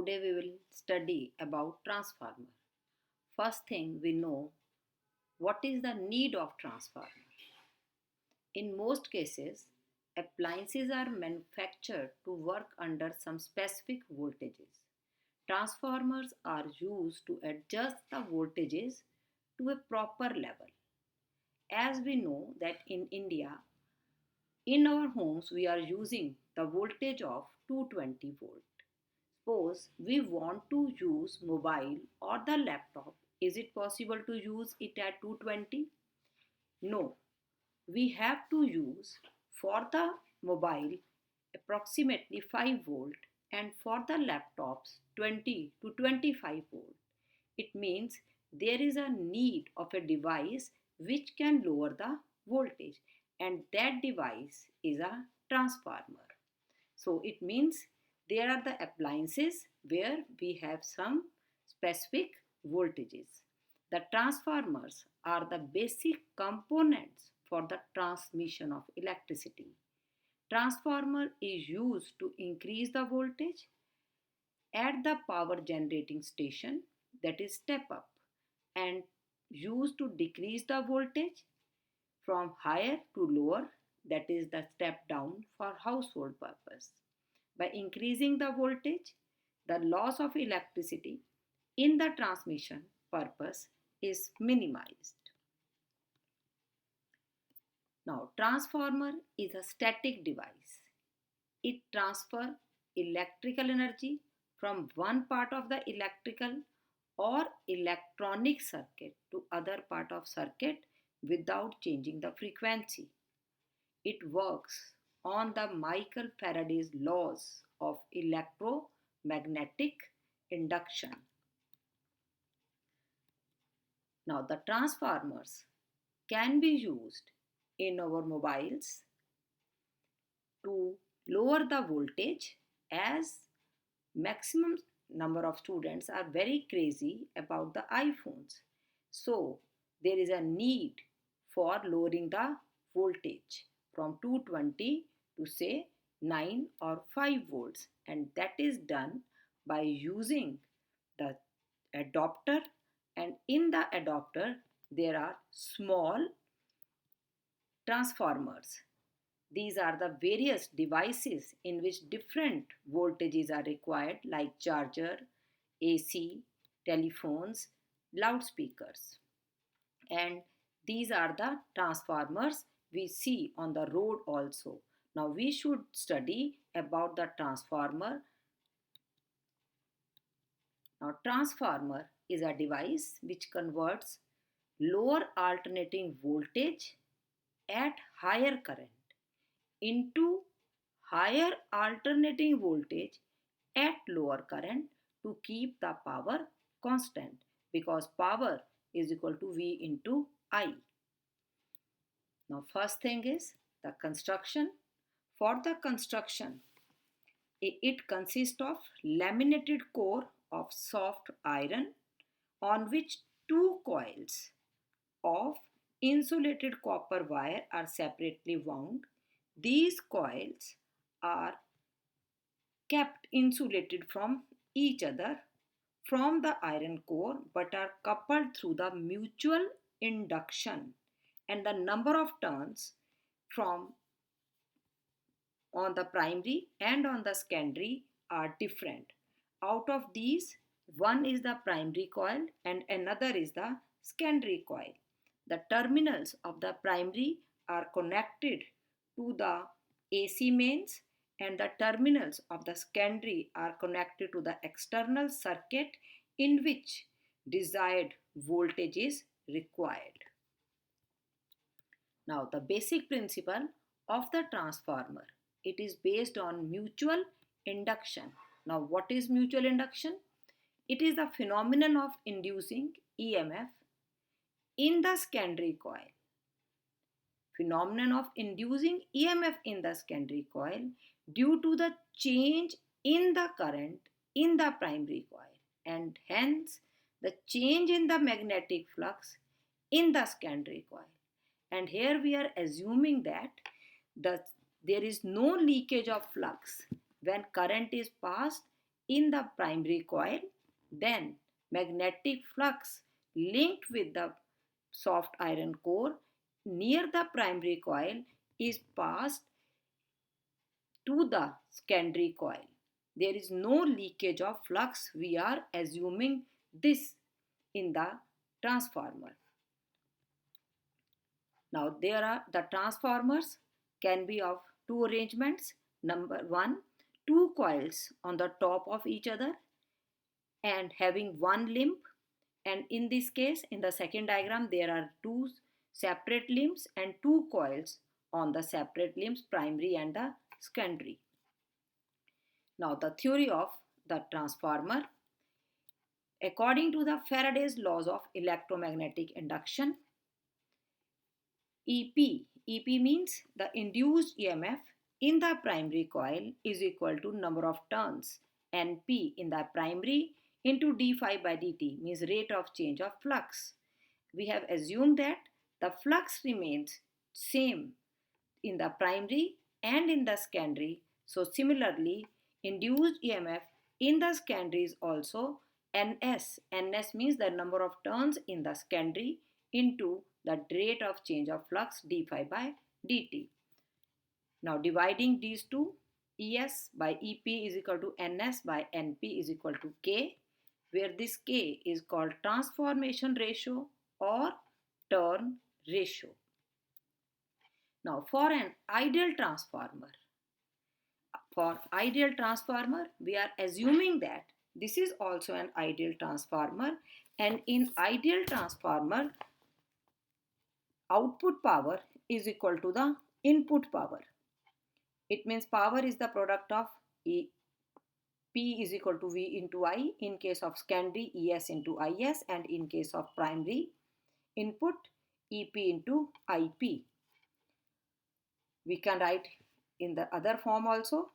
Today we will study about transformer. First thing we know what is the need of transformer. In most cases, appliances are manufactured to work under some specific voltages. Transformers are used to adjust the voltages to a proper level. As we know that in India, in our homes we are using the voltage of 220 volt. Suppose we want to use mobile or the laptop. Is it possible to use it at 220? No. We have to use for the mobile approximately 5 volt and for the laptops 20 to 25 volt. It means there is a need of a device which can lower the voltage, and that device is a transformer. So it means there are the appliances where we have some specific voltages. The transformers are the basic components for the transmission of electricity. Transformer is used to increase the voltage at the power generating station, that is step up, and used to decrease the voltage from higher to lower, that is the step down for household purpose. By increasing the voltage, the loss of electricity in the transmission purpose is minimized. Now, transformer is a static device. It transfers electrical energy from one part of the electrical or electronic circuit to other part of circuit without changing the frequency. It works on the Michael Faraday's laws of electromagnetic induction. Now, the transformers can be used in our mobiles to lower the voltage, as maximum number of students are very crazy about the iPhones. So, there is a need for lowering the voltage from 220 to say 9 or 5 volts, and that is done by using the adapter, and in the adapter there are small transformers. These are the various devices in which different voltages are required, like charger, AC, telephones, loudspeakers. And these are the transformers we see on the road also. Now we should study about the transformer. Now transformer is a device which converts lower alternating voltage at higher current into higher alternating voltage at lower current to keep the power constant, because power is equal to V into I. Now first thing is the construction. For the construction, it consists of laminated core of soft iron on which two coils of insulated copper wire are separately wound. These coils are kept insulated from each other from the iron core but are coupled through the mutual induction, and the number of turns from on the primary and on the secondary are different. Out of these, one is the primary coil and another is the secondary coil. The terminals of the primary are connected to the AC mains, and the terminals of the secondary are connected to the external circuit in which desired voltage is required. Now, the basic principle of the transformer, it is based on mutual induction. Now, what is mutual induction? It is the phenomenon of inducing EMF in the secondary coil. Phenomenon of inducing EMF in the secondary coil due to the change in the current in the primary coil, and hence the change in the magnetic flux in the secondary coil. And here we are assuming that there is no leakage of flux when current is passed in the primary coil, then magnetic flux linked with the soft iron core near the primary coil is passed to the secondary coil. There is no leakage of flux. We are assuming this in the transformer. Now there are the transformers can be of two arrangements. Number one, two coils on the top of each other and having one limb, and in this case in the second diagram there are two separate limbs and two coils on the separate limbs, primary and the secondary. Now the theory of the transformer, according to the Faraday's laws of electromagnetic induction, EP means the induced EMF in the primary coil is equal to number of turns NP in the primary into d phi by dt, means rate of change of flux. We have assumed that the flux remains same in the primary and in the secondary. So similarly, induced EMF in the secondary is also NS. NS means the number of turns in the secondary into the rate of change of flux d phi by dt. Now dividing these two, ES by EP is equal to NS by NP is equal to K, where this K is called transformation ratio or turn ratio. Now for an ideal transformer, we are assuming that this is also an ideal transformer, and in ideal transformer output power is equal to the input power. It means power is the product of P is equal to V into I, in case of secondary ES into IS, and in case of primary input EP into IP. We can write in the other form also.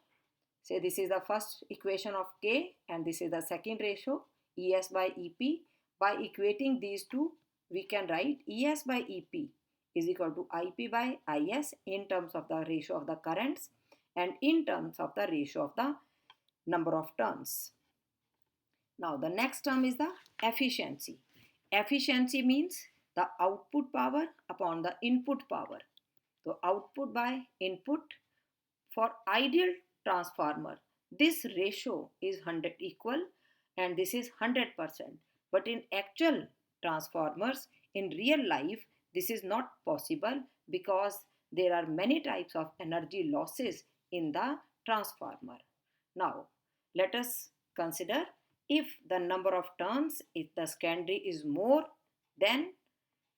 Say this is the first equation of K and this is the second ratio, ES by EP. By equating these two, we can write ES by EP is equal to IP by IS in terms of the ratio of the currents and in terms of the ratio of the number of turns. Now the next term is the efficiency. Efficiency means the output power upon the input power. So output by input. For ideal transformer, this ratio is 100 equal and this is 100%. But in actual transformers, in real life, this is not possible because there are many types of energy losses in the transformer. Now, let us consider if the number of turns in the secondary is more than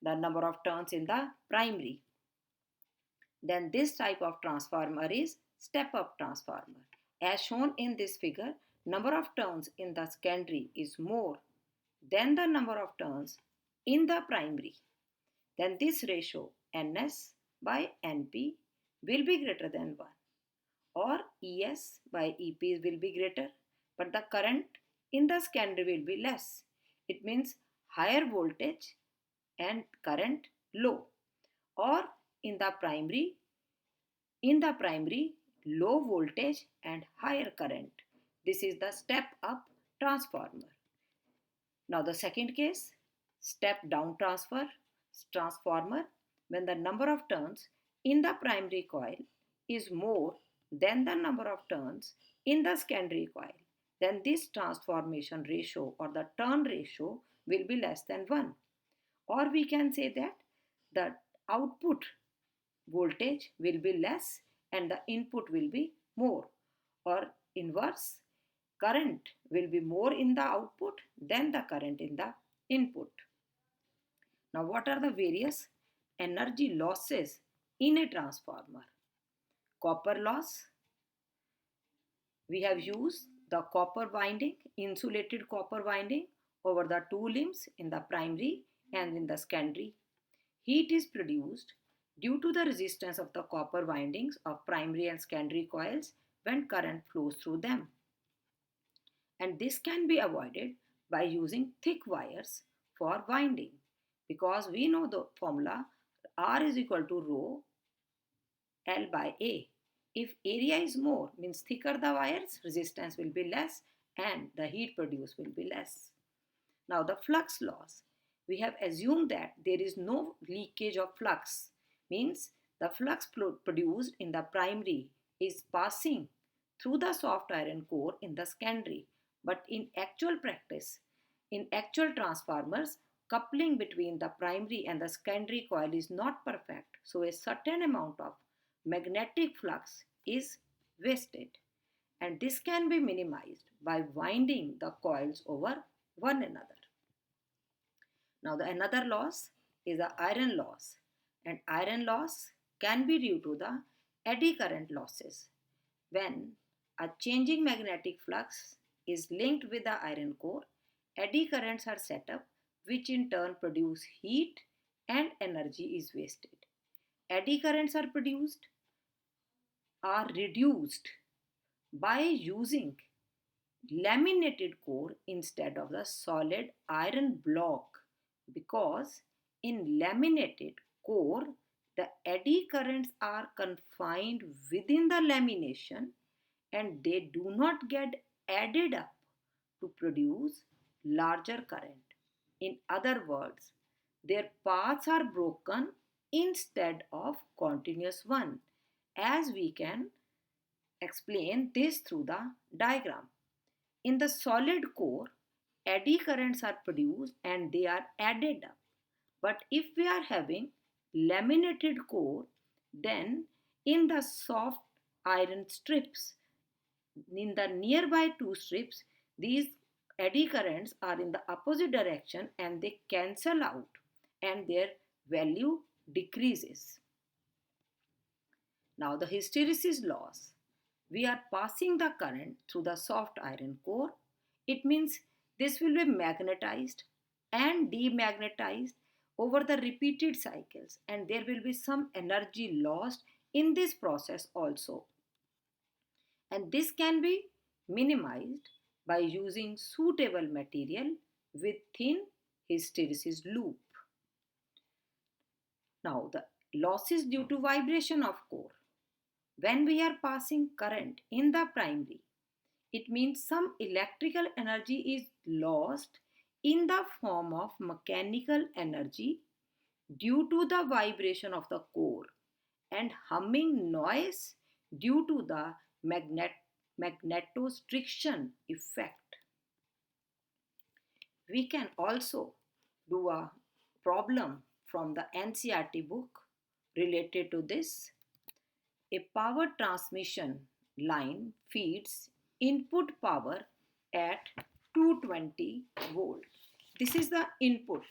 the number of turns in the primary, then this type of transformer is step-up transformer. As shown in this figure, number of turns in the secondary is more than the number of turns in the primary. Then this ratio NS by NP will be greater than 1, or ES by EP will be greater, but the current in the secondary will be less. It means higher voltage and current low, or in the primary low voltage and higher current. This is the step up transformer. Now the second case, step down transformer, when the number of turns in the primary coil is more than the number of turns in the secondary coil, then this transformation ratio or the turn ratio will be less than 1. Or we can say that the output voltage will be less and the input will be more, or inverse, current will be more in the output than the current in the input. Now what are the various energy losses in a transformer? Copper loss. We have used the copper winding, insulated copper winding over the two limbs in the primary and in the secondary. Heat is produced due to the resistance of the copper windings of primary and secondary coils when current flows through them. And this can be avoided by using thick wires for winding, because we know the formula R is equal to rho L by A. If area is more, means thicker the wires, resistance will be less and the heat produced will be less. Now, the flux loss. We have assumed that there is no leakage of flux, means the flux produced in the primary is passing through the soft iron core in the secondary. But in actual practice, in actual transformers, coupling between the primary and the secondary coil is not perfect. So a certain amount of magnetic flux is wasted. And this can be minimized by winding the coils over one another. Now the another loss is the iron loss, and iron loss can be due to the eddy current losses. When a changing magnetic flux is linked with the iron core, eddy currents are set up which in turn produce heat and energy is wasted. Eddy currents are reduced by using laminated core instead of the solid iron block, because in laminated core the eddy currents are confined within the lamination and they do not get added up to produce larger current. In other words, their paths are broken instead of continuous one, as we can explain this through the diagram. In the solid core, eddy currents are produced and they are added up. But if we are having laminated core, then in the soft iron strips, in the nearby two strips, these eddy currents are in the opposite direction and they cancel out and their value decreases. Now the hysteresis loss. We are passing the current through the soft iron core. It means this will be magnetized and demagnetized over the repeated cycles, and there will be some energy lost in this process also. And this can be minimized by using suitable material with thin hysteresis loop. Now the losses due to vibration of core. When we are passing current in the primary, it means some electrical energy is lost in the form of mechanical energy due to the vibration of the core and humming noise due to the magnetostriction effect. We can also do a problem from the NCERT book related to this. A power transmission line feeds input power at 220 volt. This is the input.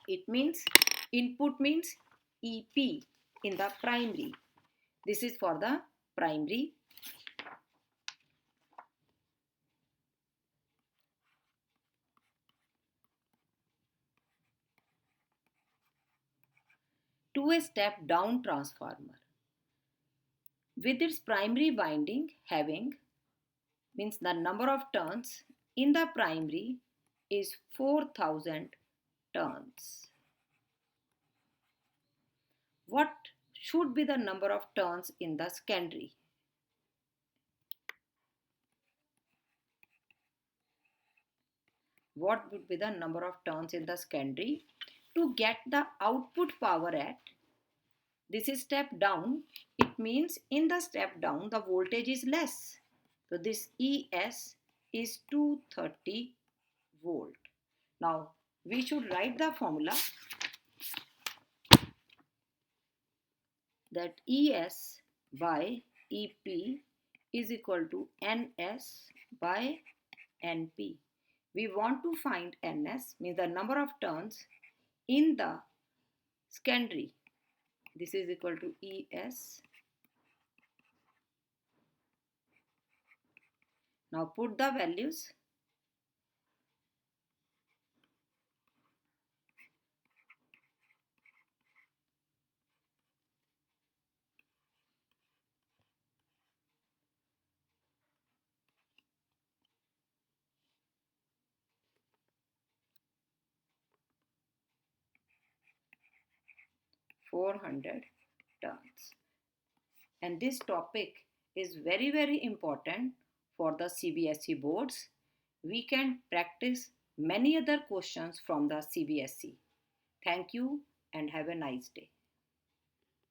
It means input means EP in the primary. This is for the primary. To a step down transformer with its primary winding having, means the number of turns in the primary is 4000 turns. What should be the number of turns in the secondary? What would be the number of turns in the secondary to get the output power at? This is step down. It means in the step down the voltage is less. So this ES is 230 volt. Now we should write the formula that ES by EP is equal to NS by NP. We want to find NS, means the number of turns in the secondary. This is equal to ES. Now put the values. (400 turns). And this topic is very, very important for the CBSE boards, we can practice many other questions from the CBSE. Thank you and have a nice day.